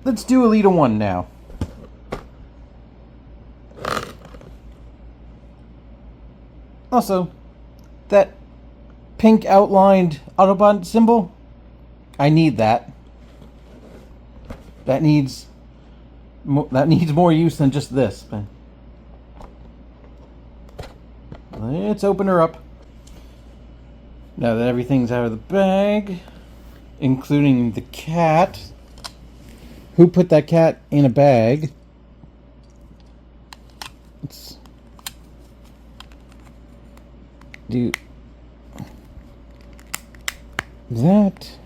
let's do Elita 1 now. Also, that pink outlined Autobot symbol, I need that. That needs more use than just this. But let's open her up. Now that everything's out of the bag, including the cat. Who put that cat in a bag? Let's do that.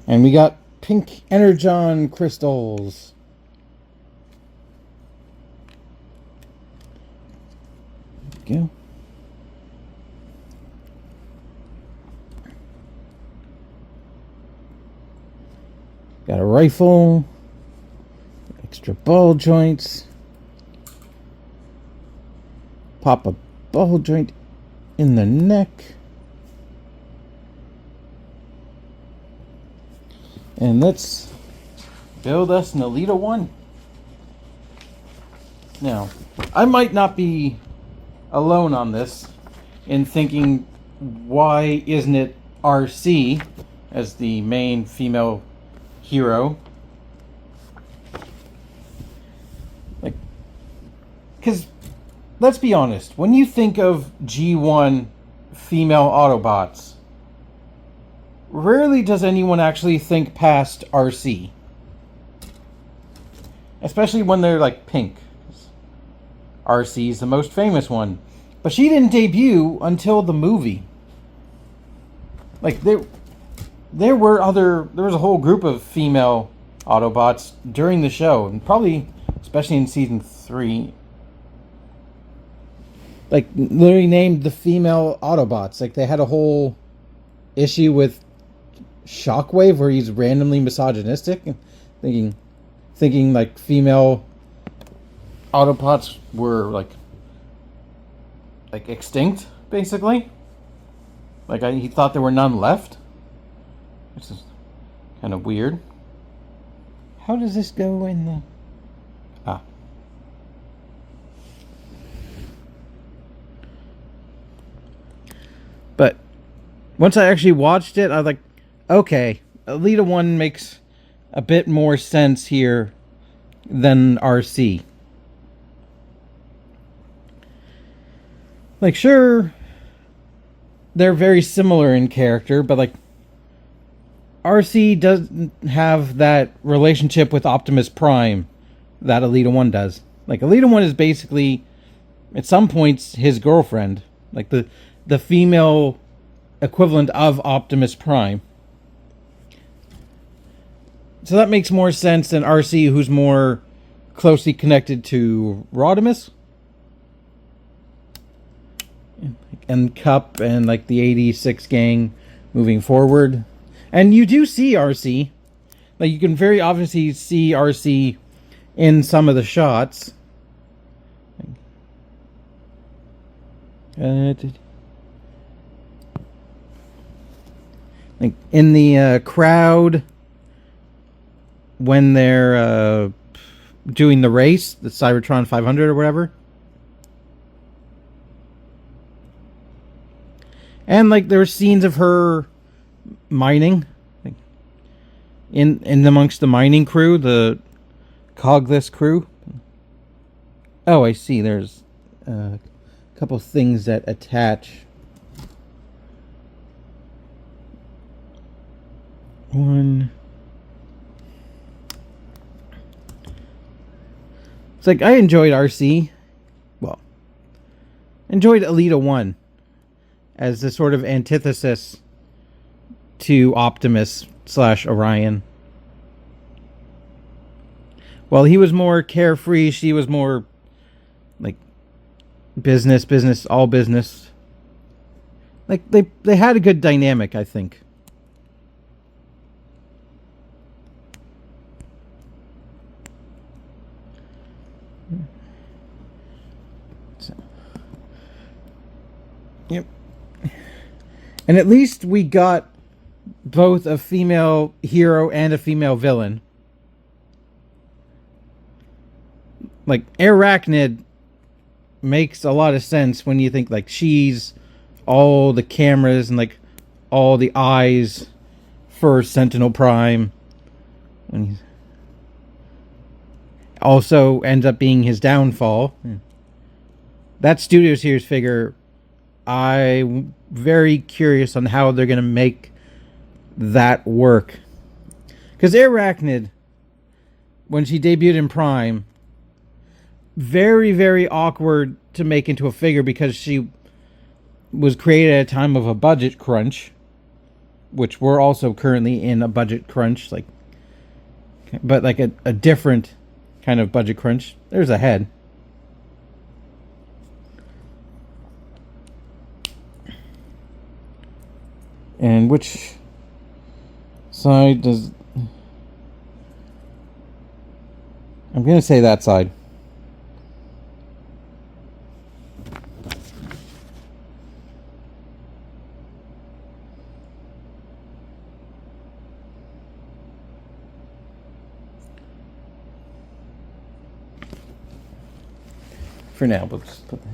And we got pink Energon crystals. There we go. Got a rifle, extra ball joints, pop a ball joint in the neck, and let's build us an Elita 1. Now, I might not be alone on this in thinking, why isn't it RC as the main female hero? Like, because let's be honest, when you think of G1 female Autobots, rarely does anyone actually think past RC, especially when they're like pink. RC is the most famous one, but she didn't debut until the movie. Like, there was a whole group of female Autobots during the show, and probably especially in season 3, like literally named the female Autobots. Like, they had a whole issue with Shockwave where he's randomly misogynistic, and thinking like female Autobots were like extinct, basically. Like, he thought there were none left. Which is kind of weird. How does this go in the... Ah. But once I actually watched it, I was like, okay, Elita 1 makes a bit more sense here than RC. Like, sure, they're very similar in character, but like, RC doesn't have that relationship with Optimus Prime that Elita 1 does. Like, Elita 1 is basically, at some points, his girlfriend. Like, the female equivalent of Optimus Prime. So that makes more sense than RC, who's more closely connected to Rodimus. And Cup and, like, the 86 gang moving forward. And you do see RC. Like, you can very obviously see RC in some of the shots. Like, in the crowd when they're doing the race, the Cybertron 500 or whatever. And, like, there were scenes of her mining, in amongst the mining crew, the cogless crew. Oh, I see. There's a couple things that attach. One. It's like, I enjoyed RC. Well, enjoyed Elita 1 as the sort of antithesis to Optimus / Orion. While he was more carefree, she was more like business, all business. Like, they had a good dynamic, I think. So, yep. And at least we got both a female hero and a female villain. like Arachnid makes a lot of sense when you think like she's all the cameras and like all the eyes for Sentinel Prime. When he also ends up being his downfall. That Studio Series figure, I'm very curious on how they're going to make that work. Because Arachnid, when she debuted in Prime, very, very awkward to make into a figure because she was created at a time of a budget crunch, which we're also currently in a budget crunch, like, but like a different kind of budget crunch. There's a head. And which side does... I'm going to say that side. For now, we'll just put that.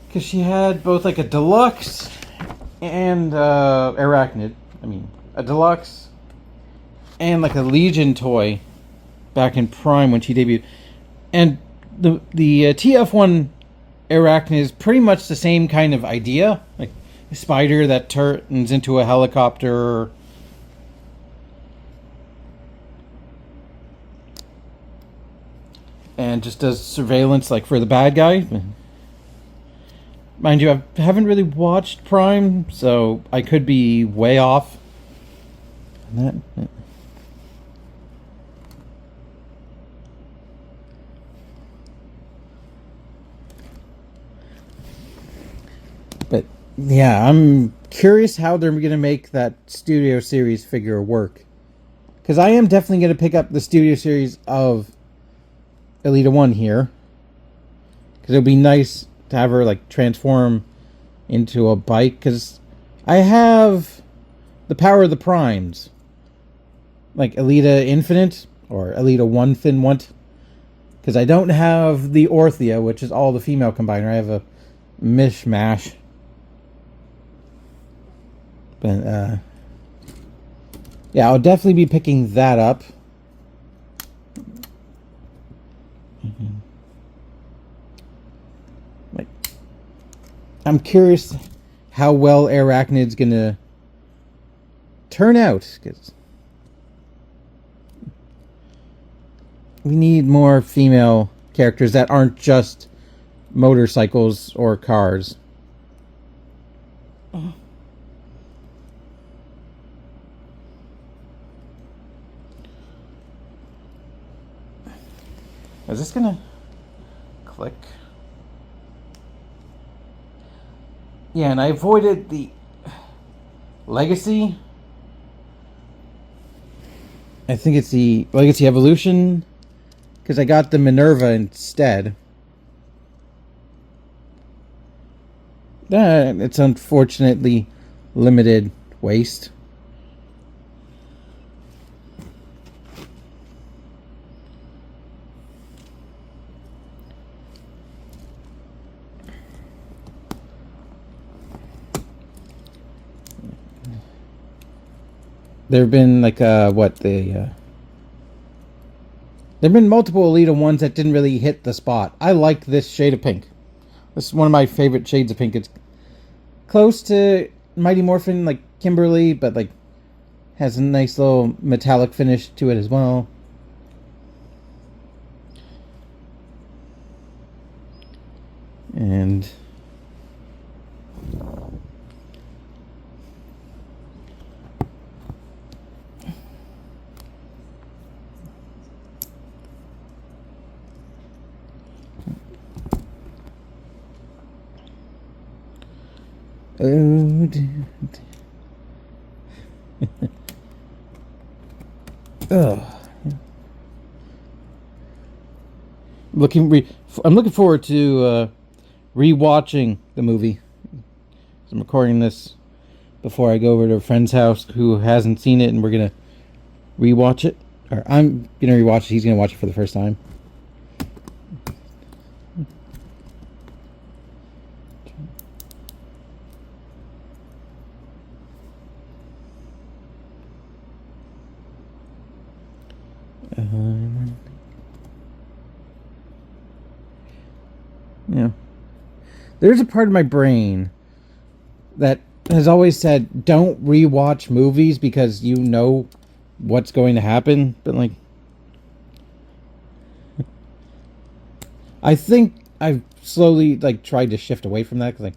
Because she had both like a deluxe and Arachnid. I mean, a deluxe and like a Legion toy back in Prime when she debuted. And the TF1 Arachnid is pretty much the same kind of idea. Like a spider that turns into a helicopter. And just does surveillance like for the bad guy. Mind you, I haven't really watched Prime, so I could be way off. But yeah, I'm curious how they're going to make that Studio Series figure work. Because I am definitely going to pick up the Studio Series of Elita 1 here. Because it would be nice to have her like transform into a bike, because I have the power of the primes, like Elita Infinite or Elita 1 Fin 1, because I don't have the Orthia, which is all the female combiner. I have a mishmash. But yeah, I'll definitely be picking that up. I'm curious how well Arachnid's gonna turn out, because we need more female characters that aren't just motorcycles or cars. Is this gonna click? Yeah, and I avoided the Legacy. I think it's the Legacy Evolution, because I got the Minerva instead. It's unfortunately limited waste. There have been like there have been multiple Elita ones that didn't really hit the spot. I like this shade of pink. This is one of my favorite shades of pink. It's close to Mighty Morphin, like Kimberly, but like has a nice little metallic finish to it as well. And oh, ugh. I'm looking forward to rewatching the movie. I'm recording this before I go over to a friend's house who hasn't seen it, and we're gonna rewatch it. Or I'm gonna rewatch it. He's gonna watch it for the first time. Yeah. There's a part of my brain that has always said, don't rewatch movies because you know what's going to happen. But, like, I think I've slowly, like, tried to shift away from that. Cause, like,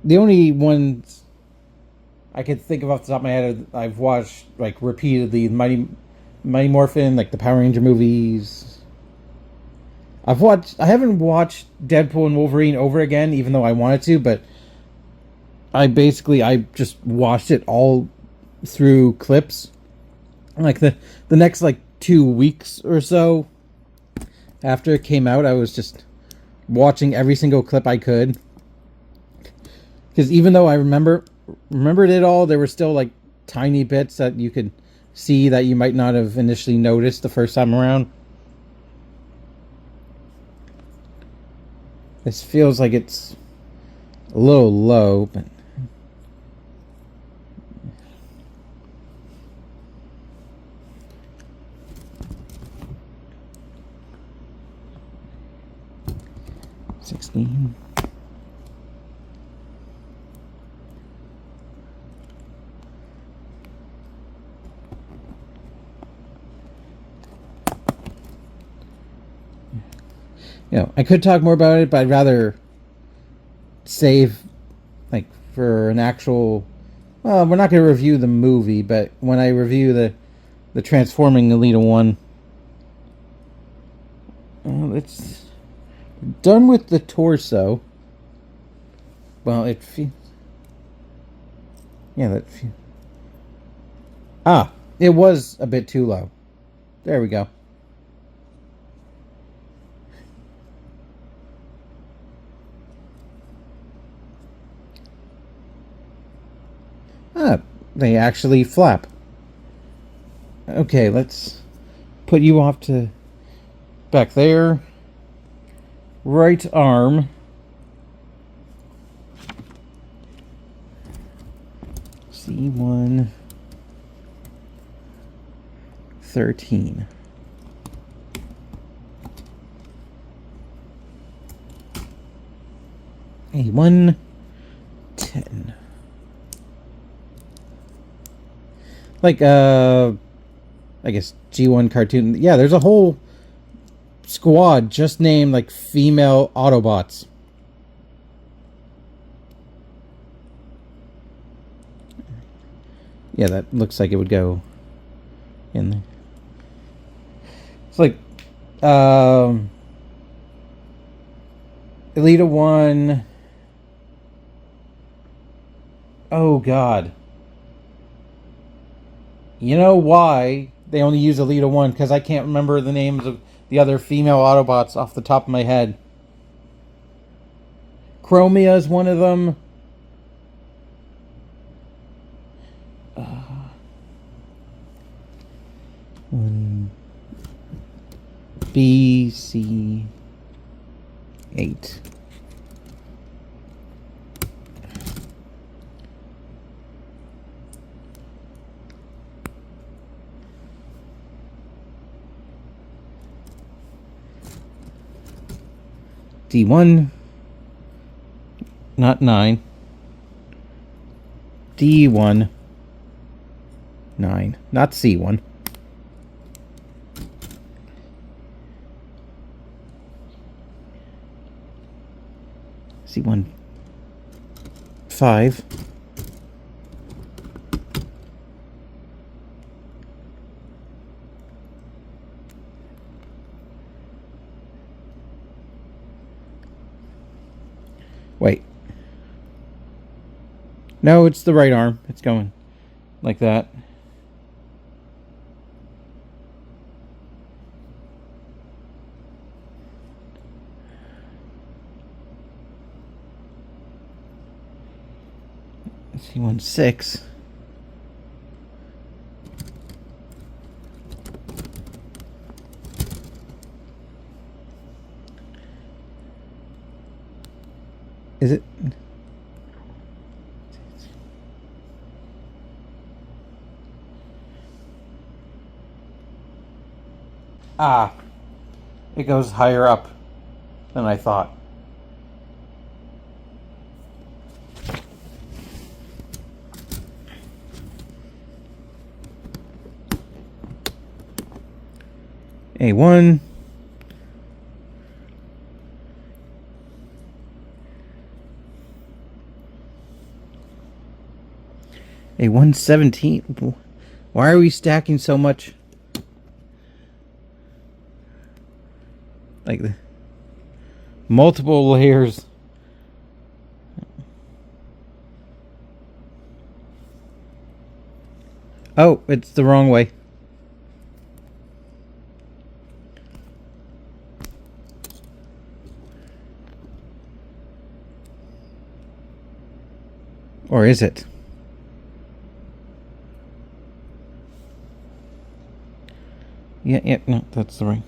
the only ones I could think of off the top of my head I've watched, like, repeatedly, Mighty Morphin, like, the Power Ranger movies. I haven't watched Deadpool and Wolverine over again, even though I wanted to, but I just watched it all through clips. Like the next like 2 weeks or so after it came out, I was just watching every single clip I could. Because even though I remembered it all, there were still like tiny bits that you could see that you might not have initially noticed the first time around. This feels like it's a little low, but $16. You know, I could talk more about it, but I'd rather save, like, for an actual. Well, we're not going to review the movie, but when I review the Transforming Elita one, it's done with the torso. Well, it feels. Yeah, it was a bit too low. There we go. They actually flap. Okay, let's put you off to back there. Right arm. C1 13. A1 10. Like, I guess G1 cartoon. Yeah, there's a whole squad just named, like, female Autobots. Yeah, that looks like it would go in there. It's like, Elita 1. Oh, God. You know why they only use Elita 1? Because I can't remember the names of the other female Autobots off the top of my head. Chromia is one of them. BC 8. D1, not 9. D1, 9, not C1. C1, 5. Wait. No, it's the right arm. It's going like that. C16. Is it? Ah, it goes higher up than I thought. A1. A117. Why are we stacking so much? Like the multiple layers. Oh, it's the wrong way. Or is it? Yeah, no, that's the right.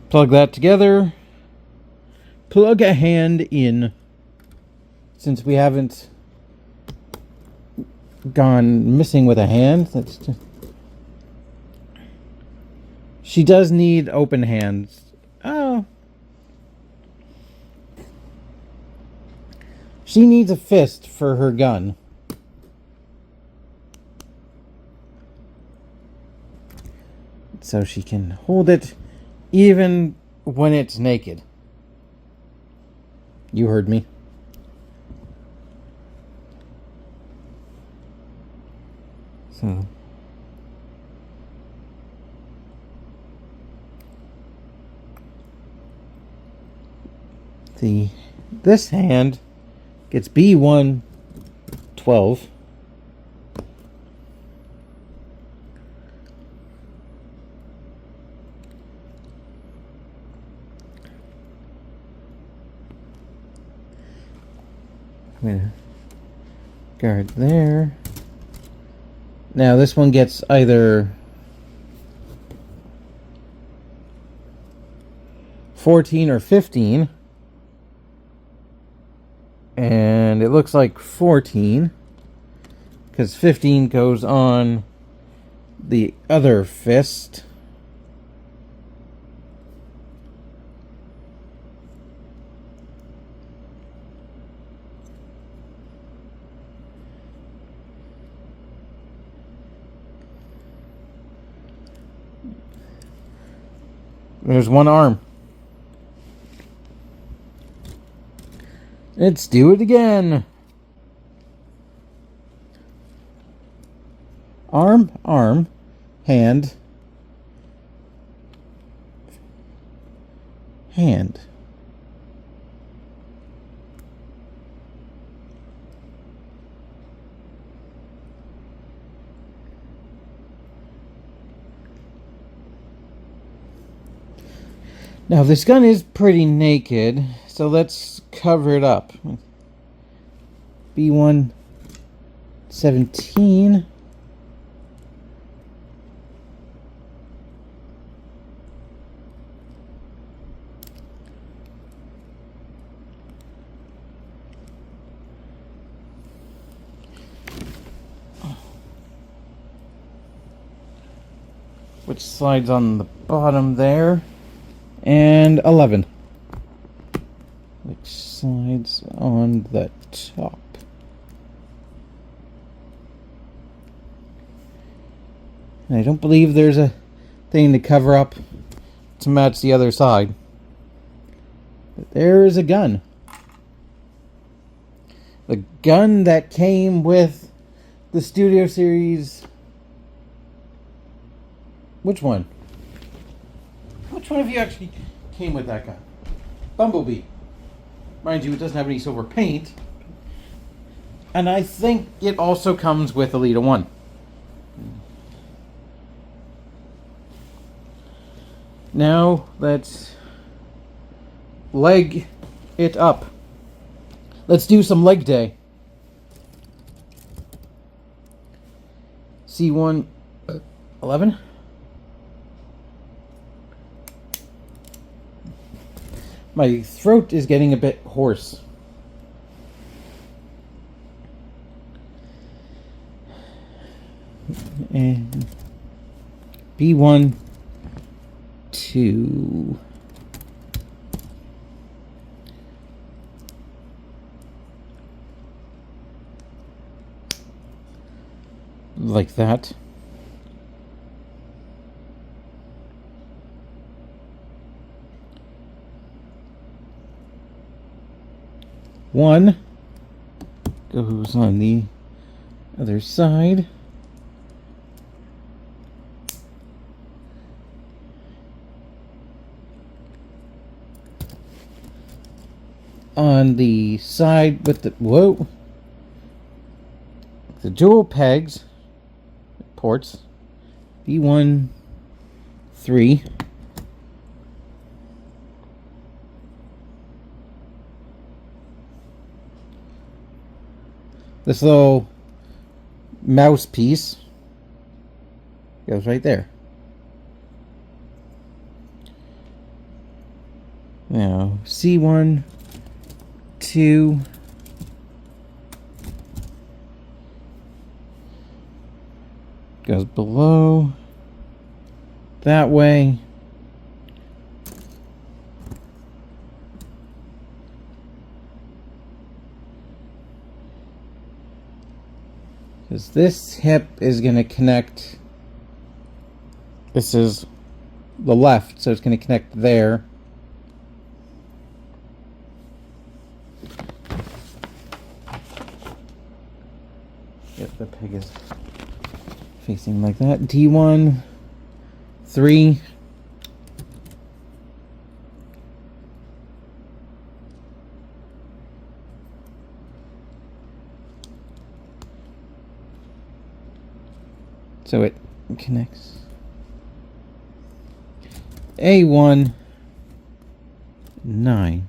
Plug that together. Plug a hand in. Since we haven't gone missing with a hand, that's just... She does need open hands. Oh. She needs a fist for her gun. So she can hold it even when it's naked. You heard me. So... this hand gets B112. I'm gonna guard there. Now this one gets either 14 or 15. And it looks like 14, because 15 goes on the other fist. There's one arm. Let's do it again. Arm, arm, hand, hand. Now this gun is pretty naked, so let's cover it up. B117. Which slides on the bottom there. And 11. Which slides on the top. And I don't believe there's a thing to cover up to match the other side. But there is a gun. The gun that came with the Studio Series. Which one? Which one of you actually came with that gun? Bumblebee. Mind you, it doesn't have any silver paint. And I think it also comes with Elita 1. Now let's leg it up. Let's do some leg day. C1 11. My throat is getting a bit hoarse. And B1 2. Like that. One goes on the other side. On the side with the the dual pegs ports, B1 3. This little mouse piece goes right there. Now C1 2 goes below that way. Because this hip is going to connect. This is the left, so it's going to connect there. Yep, the peg is facing like that. D1 3. So it connects. A1 9.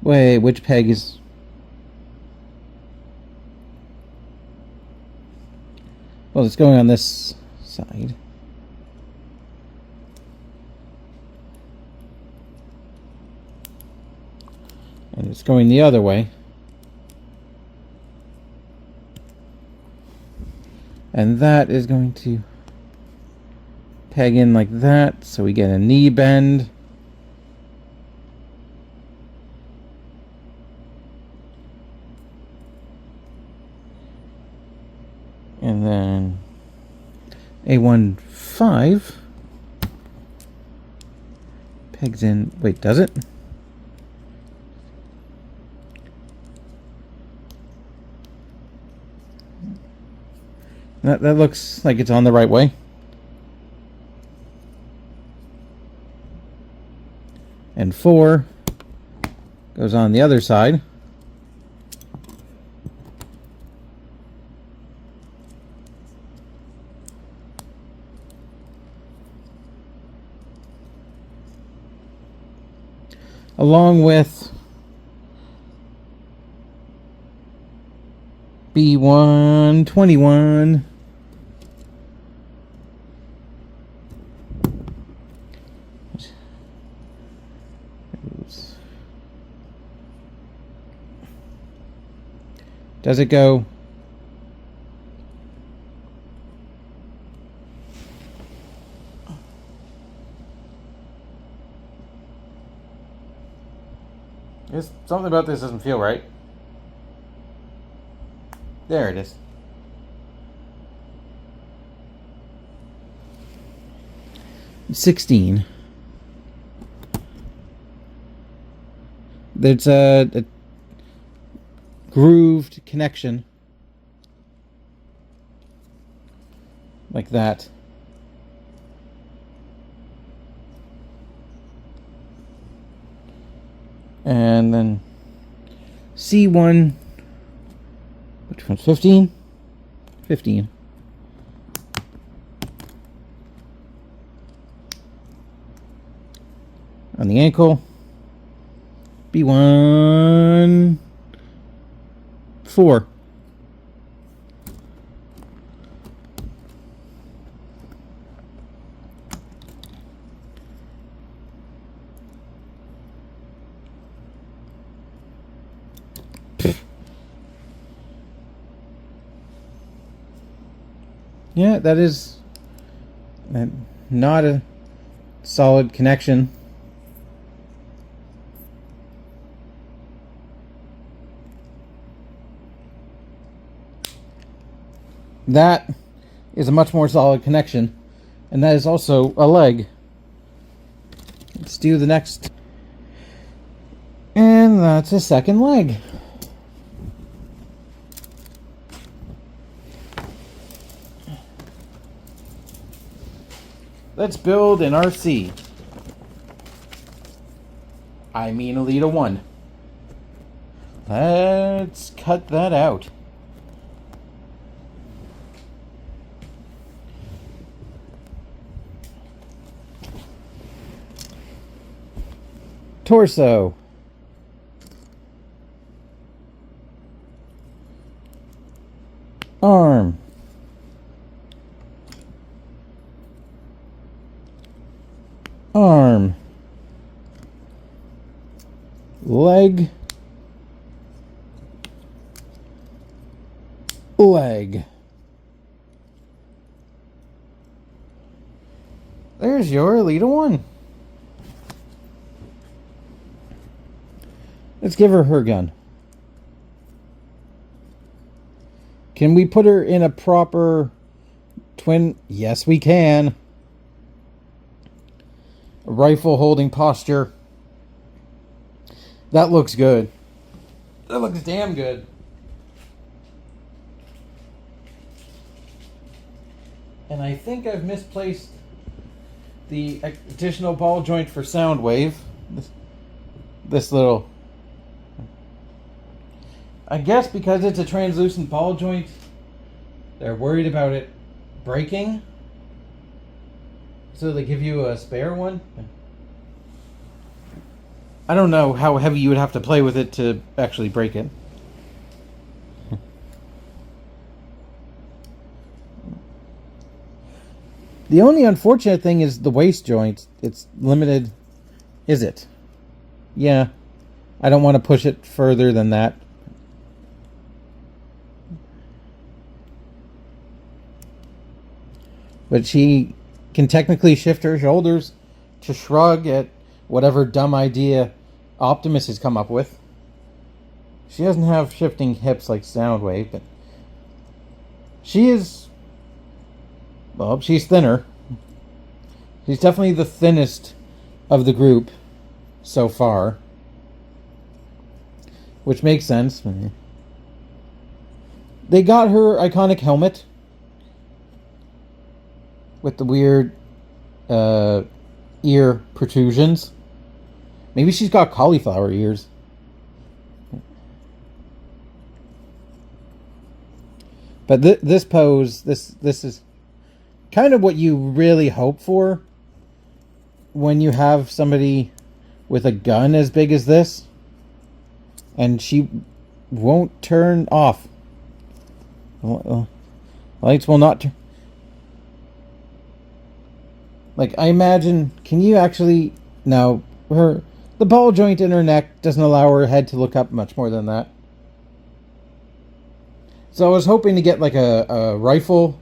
Wait, which peg is... Well, it's going on this side. And it's going the other way. And that is going to peg in like that, so we get a knee bend. And then A1 5 pegs in. Wait, does it? That looks like it's on the right way. And 4 goes on the other side. Along with B1 21. Does it go? Something about this doesn't feel right. There it is. $16. There's a grooved connection like that. And then C1, which one's 15? 15. On the ankle, B1, 4. Yeah, that is not a solid connection. That is a much more solid connection, and that is also a leg. Let's do the next. And that's a second leg. Let's build an RC. I mean Elita 1. Let's cut that out. Torso. Arm. Arm. Leg. Leg. There's your Elita 1. Let's give her her gun. Can we put her in a proper twin? Yes, we can. A rifle holding posture. That looks good. That looks damn good. And I think I've misplaced the additional ball joint for Soundwave. This little... I guess because it's a translucent ball joint, they're worried about it breaking. So they give you a spare one. I don't know how heavy you would have to play with it to actually break it. The only unfortunate thing is the waist joint. It's limited. Is it? Yeah. I don't want to push it further than that. But she can technically shift her shoulders to shrug at whatever dumb idea Optimus has come up with. She doesn't have shifting hips like Soundwave, but she is... Well, she's thinner. She's definitely the thinnest of the group so far. Which makes sense. They got her iconic helmet with the weird ear protrusions. Maybe she's got cauliflower ears. But this pose, this is kind of what you really hope for when you have somebody with a gun as big as this, and she won't turn off. Lights will not turn. Like, I imagine, can you actually... No, the ball joint in her neck doesn't allow her head to look up much more than that. So I was hoping to get like a rifle,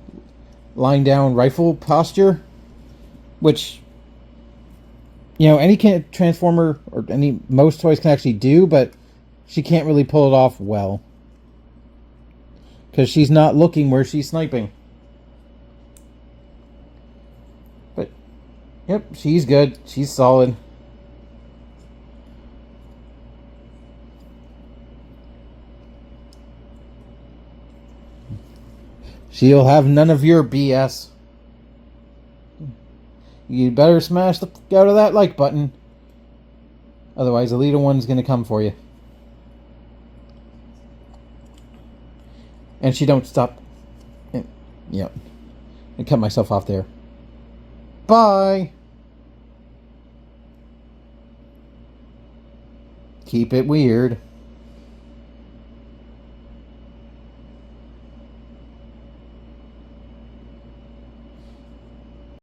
lying down rifle posture, which, you know, any Transformer or most toys can actually do, but she can't really pull it off well. Because she's not looking where she's sniping. Yep, she's good. She's solid. She'll have none of your BS. You better smash the fuck out of that like button. Otherwise, Elita 1's going to come for you. And she don't stop. Yep. I cut myself off there. Bye! Keep it weird.